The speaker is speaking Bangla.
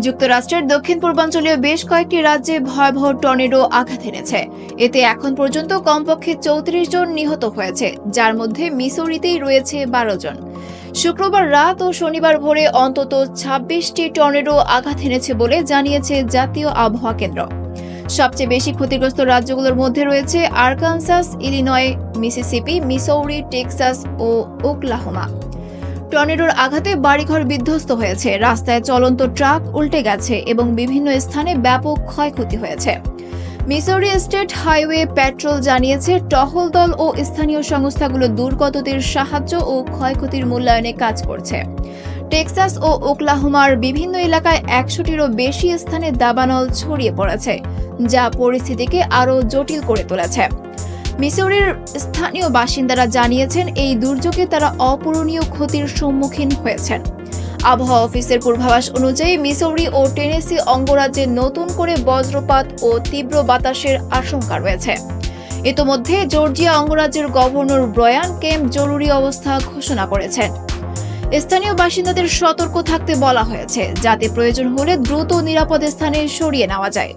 যুক্তরাষ্ট্রের দক্ষিণ পূর্বাঞ্চলীয় বেশ কয়েকটি রাজ্যে ভয়াবহ টর্নেডো আঘাত এনেছে। এতে এখন পর্যন্ত কমপক্ষে ৩৪ জন নিহত হয়েছে, যার মধ্যে মিসৌরিতেই রয়েছে ১২ জন। শুক্রবার রাত ও শনিবার ভোরে অন্তত ২৬টি টর্নেডো আঘাত এনেছে বলে জানিয়েছে জাতীয় আবহাওয়া কেন্দ্র। সবচেয়ে বেশি ক্ষতিগ্রস্ত রাজ্যগুলোর মধ্যে রয়েছে Arkansas, Illinois, Mississippi, Missouri, Texas ও ওকলাহোমা। টর্নেডোর আঘাতে বাড়িঘর বিধ্বস্ত হয়েছে, রাস্তায় চলন্ত ট্রাক উল্টে গেছে এবং বিভিন্ন স্থানে ব্যাপক ক্ষয়ক্ষতি হয়েছে। মিসৌরি স্টেট হাইওয়ে প্যাট্রোল জানিয়েছে টহল দল ও স্থানীয় সংস্থাগুলো দুর্গতদের সাহায্য ও ক্ষয়ক্ষতির মূল্যায়নে কাজ করছে। টেক্সাস ও ওকলাহোমার বিভিন্ন এলাকায় ১০০টিরও বেশি স্থানে দাবানল ছড়িয়ে পড়েছে, যা পরিস্থিতিকে আরও জটিল করে তুলেছে। মিসৌরির স্থানীয় বাসিন্দারা জানিয়েছেন এই দুর্যোগে তারা অপূরণীয় ক্ষতির সম্মুখীন হয়েছেন। আবহাওয়া অফিসের পূর্বাভাস অনুযায়ী মিসৌরি ও টেনেসি অঙ্গরাজ্যে নতুন করে বজ্রপাত ও তীব্র বাতাসের আশঙ্কা রয়েছে। ইতোমধ্যে জর্জিয়া অঙ্গরাজ্যের গভর্নর ব্রায়ান কেম্প জরুরি অবস্থা ঘোষণা করেছেন। স্থানীয় বাসিন্দাদের সতর্ক থাকতে বলা হয়েছে, যাতে প্রয়োজন হলে দ্রুত নিরাপদ স্থানে সরিয়ে নেওয়া যায়।